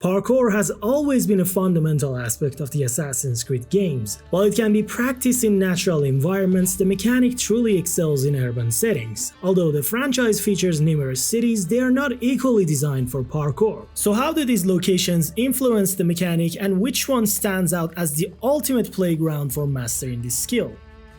Parkour has always been a fundamental aspect of the Assassin's Creed games. While it can be practiced in natural environments, the mechanic truly excels in urban settings. Although the franchise features numerous cities, they are not equally designed for parkour. So how do these locations influence the mechanic, and which one stands out as the ultimate playground for mastering this skill?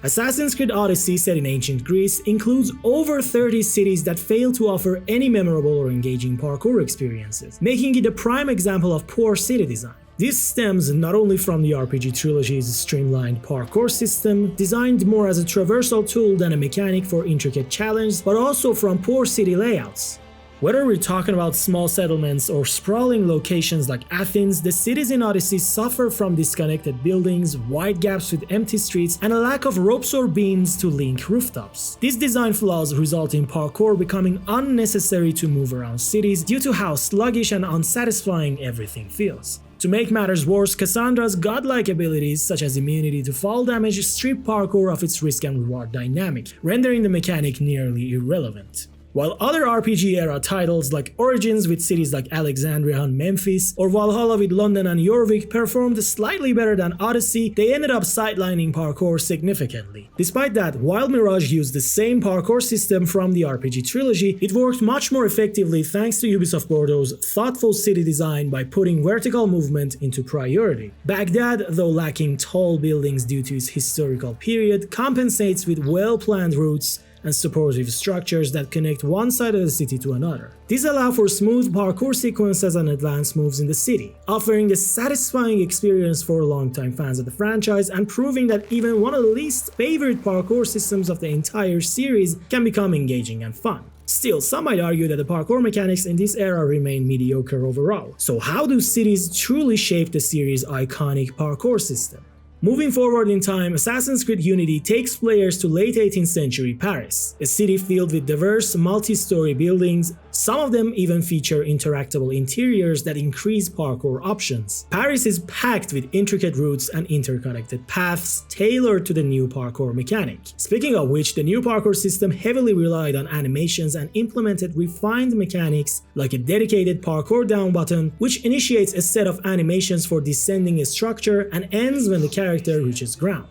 Assassin's Creed Odyssey, set in ancient Greece, includes over 30 cities that fail to offer any memorable or engaging parkour experiences, making it a prime example of poor city design. This stems not only from the RPG trilogy's streamlined parkour system, designed more as a traversal tool than a mechanic for intricate challenge, but also from poor city layouts. Whether we're talking about small settlements or sprawling locations like Athens, the cities in Odyssey suffer from disconnected buildings, wide gaps with empty streets, and a lack of ropes or beams to link rooftops. These design flaws result in parkour becoming unnecessary to move around cities due to how sluggish and unsatisfying everything feels. To make matters worse, Cassandra's godlike abilities, such as immunity to fall damage, strip parkour of its risk and reward dynamic, rendering the mechanic nearly irrelevant. While other RPG-era titles like Origins with cities like Alexandria and Memphis, or Valhalla with London and Jorvik performed slightly better than Odyssey, they ended up sidelining parkour significantly. Despite that, while Mirage used the same parkour system from the RPG trilogy, it worked much more effectively thanks to Ubisoft Bordeaux's thoughtful city design by putting vertical movement into priority. Baghdad, though lacking tall buildings due to its historical period, compensates with well-planned routes and supportive structures that connect one side of the city to another. These allow for smooth parkour sequences and advanced moves in the city, offering a satisfying experience for longtime fans of the franchise and proving that even one of the least favorite parkour systems of the entire series can become engaging and fun. Still, some might argue that the parkour mechanics in this era remain mediocre overall. So how do cities truly shape the series' iconic parkour system? Moving forward in time, Assassin's Creed Unity takes players to late 18th century Paris, a city filled with diverse, multi-story buildings. Some of them even feature interactable interiors that increase parkour options. Paris is packed with intricate routes and interconnected paths tailored to the new parkour mechanic. Speaking of which, the new parkour system heavily relied on animations and implemented refined mechanics like a dedicated parkour down button, which initiates a set of animations for descending a structure and ends when the character reaches ground.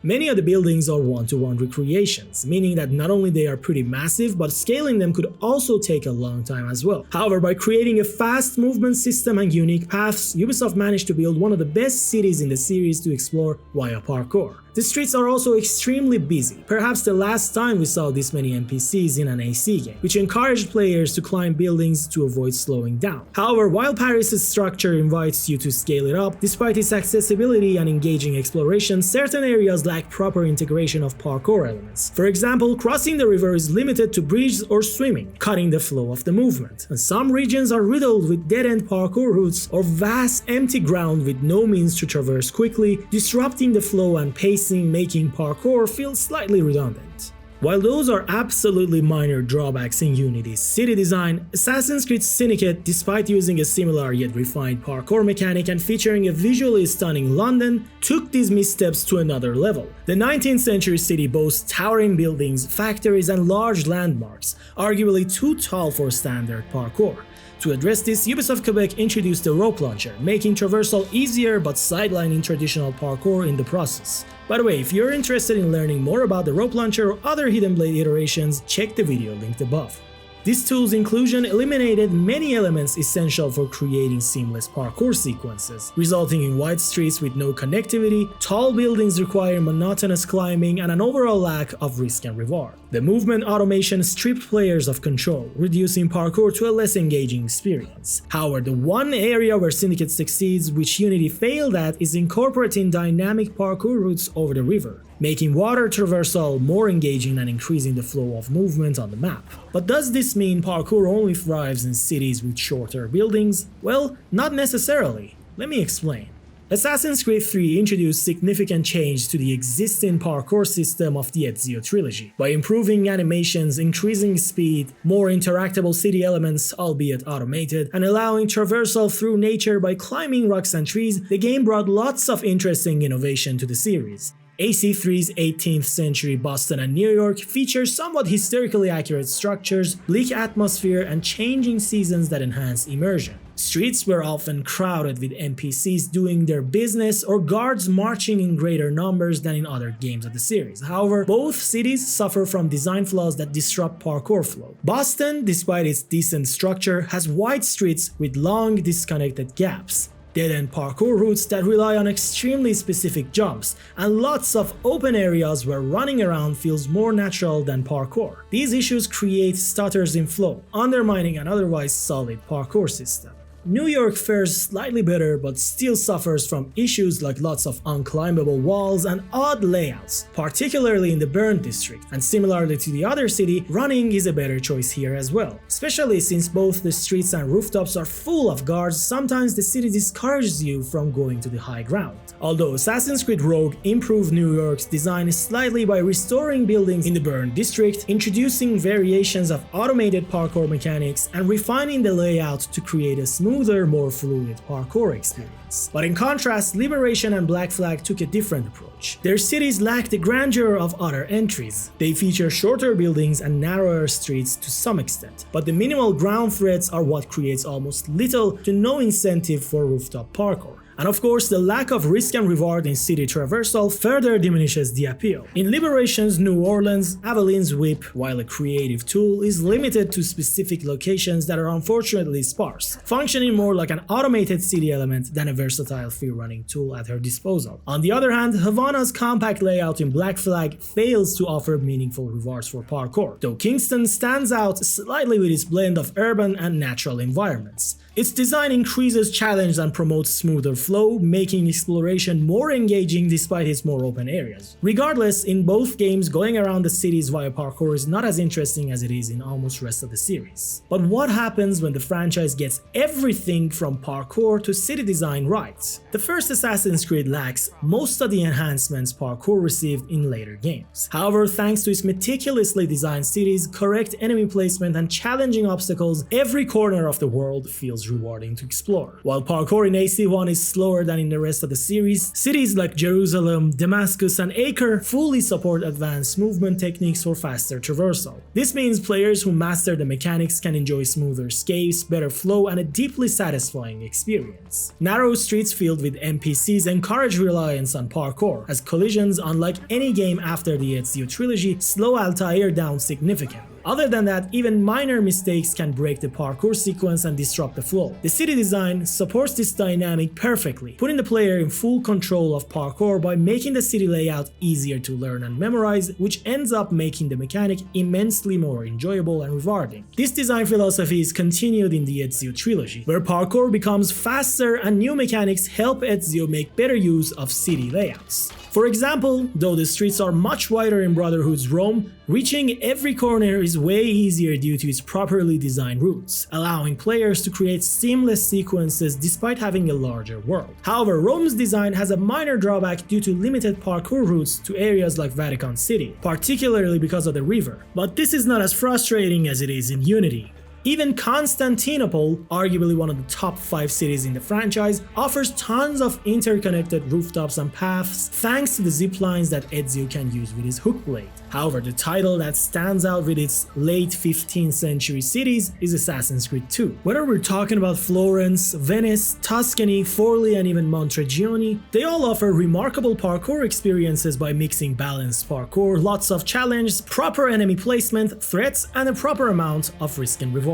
Many of the buildings are one-to-one recreations, meaning that not only they are pretty massive, but scaling them could also take a long time as well. However, by creating a fast movement system and unique paths, Ubisoft managed to build one of the best cities in the series to explore via parkour. The streets are also extremely busy, perhaps the last time we saw this many NPCs in an AC game, which encouraged players to climb buildings to avoid slowing down. However, while Paris' structure invites you to scale it up, despite its accessibility and engaging exploration, certain areas lack proper integration of parkour elements. For example, crossing the river is limited to bridges or swimming, cutting the flow of the movement. And some regions are riddled with dead-end parkour routes or vast empty ground with no means to traverse quickly, disrupting the flow and pacing, making parkour feel slightly redundant. While those are absolutely minor drawbacks in Unity's city design, Assassin's Creed Syndicate, despite using a similar yet refined parkour mechanic and featuring a visually stunning London, took these missteps to another level. The 19th century city boasts towering buildings, factories, and large landmarks, arguably too tall for standard parkour. To address this, Ubisoft Quebec introduced the rope launcher, making traversal easier but sidelining traditional parkour in the process. By the way, if you're interested in learning more about the rope launcher or other Hidden Blade iterations, check the video linked above. This tool's inclusion eliminated many elements essential for creating seamless parkour sequences, resulting in wide streets with no connectivity, tall buildings requiring monotonous climbing, and an overall lack of risk and reward. The movement automation stripped players of control, reducing parkour to a less engaging experience. However, the one area where Syndicate succeeds, which Unity failed at, is incorporating dynamic parkour routes over the river, making water traversal more engaging and increasing the flow of movement on the map. But does this mean parkour only thrives in cities with shorter buildings? Well, not necessarily. Let me explain. Assassin's Creed 3 introduced significant change to the existing parkour system of the Ezio trilogy. By improving animations, increasing speed, more interactable city elements, albeit automated, and allowing traversal through nature by climbing rocks and trees, the game brought lots of interesting innovation to the series. AC3's 18th century Boston and New York feature somewhat historically accurate structures, bleak atmosphere, and changing seasons that enhance immersion. Streets were often crowded with NPCs doing their business or guards marching in greater numbers than in other games of the series. However, both cities suffer from design flaws that disrupt parkour flow. Boston, despite its decent structure, has wide streets with long disconnected gaps, dead-end parkour routes that rely on extremely specific jumps, and lots of open areas where running around feels more natural than parkour. These issues create stutters in flow, undermining an otherwise solid parkour system. New York fares slightly better but still suffers from issues like lots of unclimbable walls and odd layouts, particularly in the Burn district, and similarly to the other city, running is a better choice here as well. Especially since both the streets and rooftops are full of guards, sometimes the city discourages you from going to the high ground. Although Assassin's Creed Rogue improved New York's design slightly by restoring buildings in the Burn district, introducing variations of automated parkour mechanics, and refining the layout to create a smoother, more fluid parkour experience. But in contrast, Liberation and Black Flag took a different approach. Their cities lack the grandeur of other entries. They feature shorter buildings and narrower streets to some extent, but the minimal ground threats are what creates almost little to no incentive for rooftop parkour. And of course, the lack of risk and reward in city traversal further diminishes the appeal. In Liberation's New Orleans, Avelin's Whip, while a creative tool, is limited to specific locations that are unfortunately sparse, functioning more like an automated city element than a versatile free-running tool at her disposal. On the other hand, Havana's compact layout in Black Flag fails to offer meaningful rewards for parkour, though Kingston stands out slightly with its blend of urban and natural environments. Its design increases challenge and promotes smoother flow, making exploration more engaging despite its more open areas. Regardless, in both games, going around the cities via parkour is not as interesting as it is in almost rest of the series. But what happens when the franchise gets everything from parkour to city design right? The first Assassin's Creed lacks most of the enhancements parkour received in later games. However, thanks to its meticulously designed cities, correct enemy placement, and challenging obstacles, every corner of the world feels rewarding to explore. While parkour in AC1 is slower than in the rest of the series, cities like Jerusalem, Damascus, and Acre fully support advanced movement techniques for faster traversal. This means players who master the mechanics can enjoy smoother escapes, better flow, and a deeply satisfying experience. Narrow streets filled with NPCs encourage reliance on parkour, as collisions, unlike any game after the Ezio trilogy, slow Altair down significantly. Other than that, even minor mistakes can break the parkour sequence and disrupt the flow. The city design supports this dynamic perfectly, putting the player in full control of parkour by making the city layout easier to learn and memorize, which ends up making the mechanic immensely more enjoyable and rewarding. This design philosophy is continued in the Ezio trilogy, where parkour becomes faster and new mechanics help Ezio make better use of city layouts. For example, though the streets are much wider in Brotherhood's Rome, reaching every corner is way easier due to its properly designed routes, allowing players to create seamless sequences despite having a larger world. However, Rome's design has a minor drawback due to limited parkour routes to areas like Vatican City, particularly because of the river, but this is not as frustrating as it is in Unity. Even Constantinople, arguably one of the top 5 cities in the franchise, offers tons of interconnected rooftops and paths thanks to the zip lines that Ezio can use with his hook blade. However, the title that stands out with its late 15th century cities is Assassin's Creed 2. Whether we're talking about Florence, Venice, Tuscany, Forlì, and even Montregioni, they all offer remarkable parkour experiences by mixing balanced parkour, lots of challenge, proper enemy placement, threats, and a proper amount of risk and reward.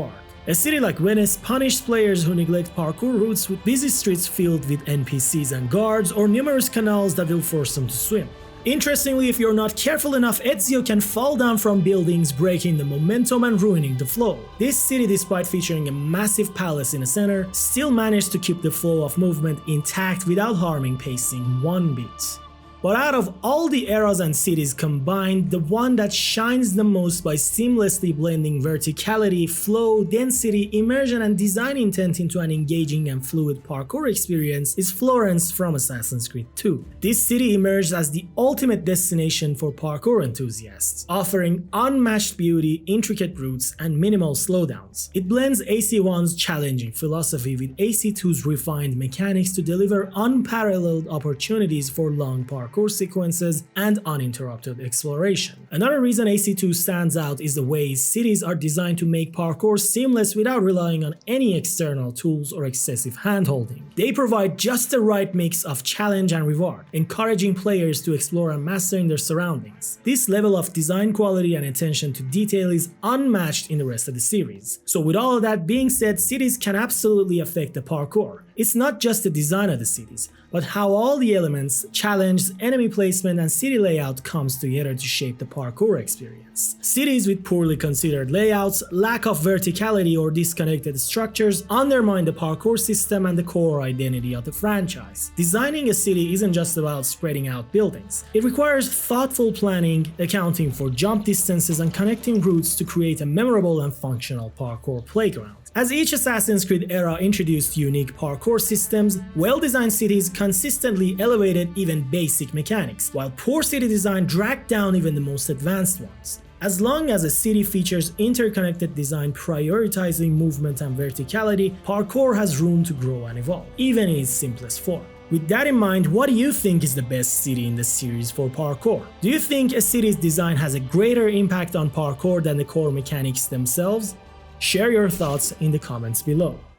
A city like Venice punishes players who neglect parkour routes with busy streets filled with NPCs and guards, or numerous canals that will force them to swim. Interestingly, if you're not careful enough, Ezio can fall down from buildings, breaking the momentum and ruining the flow. This city, despite featuring a massive palace in the center, still managed to keep the flow of movement intact without harming pacing one bit. But out of all the eras and cities combined, the one that shines the most by seamlessly blending verticality, flow, density, immersion, and design intent into an engaging and fluid parkour experience is Florence from Assassin's Creed 2. This city emerged as the ultimate destination for parkour enthusiasts, offering unmatched beauty, intricate routes, and minimal slowdowns. It blends AC1's challenging philosophy with AC2's refined mechanics to deliver unparalleled opportunities for long parkour parkour sequences and uninterrupted exploration. Another reason AC2 stands out is the way cities are designed to make parkour seamless without relying on any external tools or excessive handholding. They provide just the right mix of challenge and reward, encouraging players to explore and master in their surroundings. This level of design quality and attention to detail is unmatched in the rest of the series. So with all of that being said, cities can absolutely affect the parkour. It's not just the design of the cities, but how all the elements, challenge, enemy placement, and city layout comes together to shape the parkour experience. Cities with poorly considered layouts, lack of verticality, or disconnected structures undermine the parkour system and the core identity of the franchise. Designing a city isn't just about spreading out buildings. It requires thoughtful planning, accounting for jump distances, and connecting routes to create a memorable and functional parkour playground. As each Assassin's Creed era introduced unique parkour systems, well-designed cities consistently elevated even basic mechanics, while poor city design dragged down even the most advanced ones. As long as a city features interconnected design prioritizing movement and verticality, parkour has room to grow and evolve, even in its simplest form. With that in mind, what do you think is the best city in the series for parkour? Do you think a city's design has a greater impact on parkour than the core mechanics themselves? Share your thoughts in the comments below.